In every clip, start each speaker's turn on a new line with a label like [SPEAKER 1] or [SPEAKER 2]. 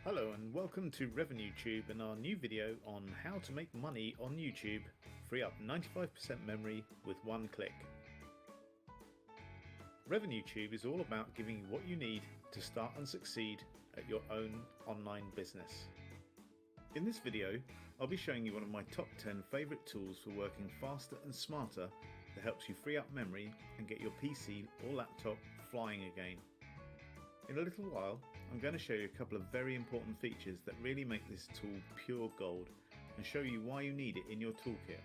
[SPEAKER 1] Hello and welcome to RevenueTube and our new video on how to make money on YouTube, free up 95% memory with one click. RevenueTube is all about giving you what you need to start and succeed at your own online business. In this video, I'll be showing you one of my top 10 favourite tools for working faster and smarter that helps you free up memory and get your PC or laptop flying again. In a little while, I'm going to show you a couple of very important features that really make this tool pure gold and show you why you need it in your toolkit.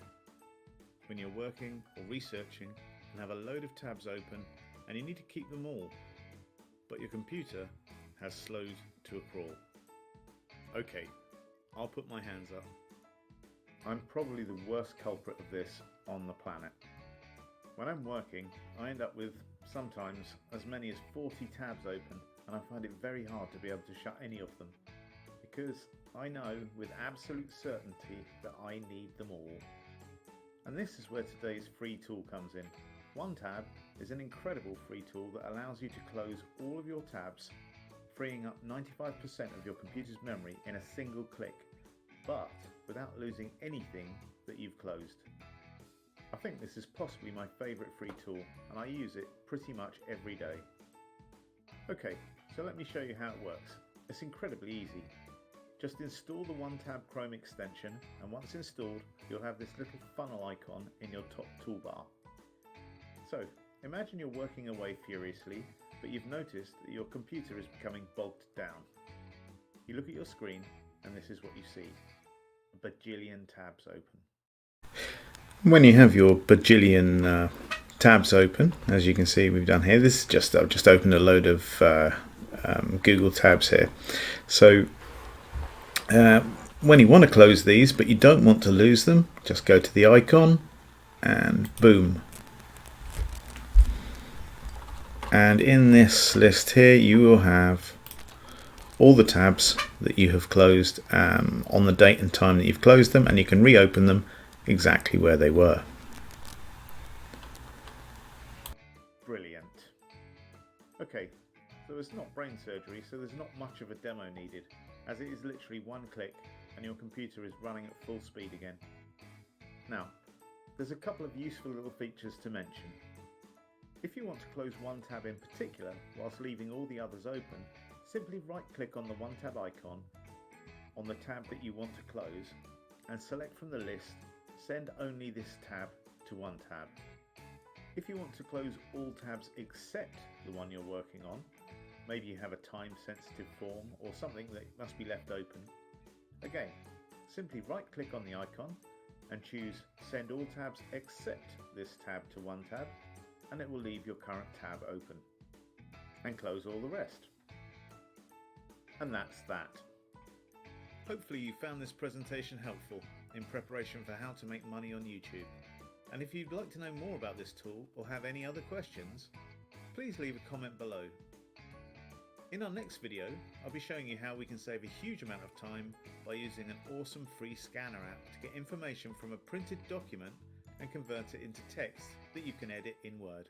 [SPEAKER 1] When you're working or researching and have a load of tabs open and you need to keep them all, but your computer has slowed to a crawl. Okay, I'll put my hands up. I'm probably the worst culprit of this on the planet. When I'm working, I end up with sometimes as many as 40 tabs open, and I find it very hard to be able to shut any of them because I know with absolute certainty that I need them all. And this is where today's free tool comes in. OneTab is an incredible free tool that allows you to close all of your tabs, freeing up 95% of your computer's memory in a single click, but without losing anything that you've closed. I think this is possibly my favourite free tool, and I use it pretty much every day. Okay, so let me show you how it works. It's incredibly easy. Just install the OneTab Chrome extension, and once installed, you'll have this little funnel icon in your top toolbar. So, imagine you're working away furiously, but you've noticed that your computer is becoming bogged down. You look at your screen, and this is what you see. A bajillion tabs open. When you have your bajillion tabs open, as you can see we've done here, this is just I've just opened a load of Google tabs here. So when you want to close these but you don't want to lose them, just go to the icon and boom. And in this list here you will have all the tabs that you have closed on the date and time that you've closed them, and you can reopen them exactly where they were. Brilliant. Okay, so it's not brain surgery, so there's not much of a demo needed, as it is literally one click and your computer is running at full speed again. Now, there's a couple of useful little features to mention. If you want to close one tab in particular whilst leaving all the others open, simply right-click on the OneTab icon on the tab that you want to close and select from the list Send only this tab to OneTab. If you want to close all tabs except the one you're working on, maybe you have a time-sensitive form or something that must be left open, again, simply right-click on the icon and choose Send all tabs except this tab to OneTab, and it will leave your current tab open. And close all the rest. And that's that. Hopefully you found this presentation helpful in preparation for how to make money on YouTube. And if you'd like to know more about this tool or have any other questions, please leave a comment below. In our next video, I'll be showing you how we can save a huge amount of time by using an awesome free scanner app to get information from a printed document and convert it into text that you can edit in Word.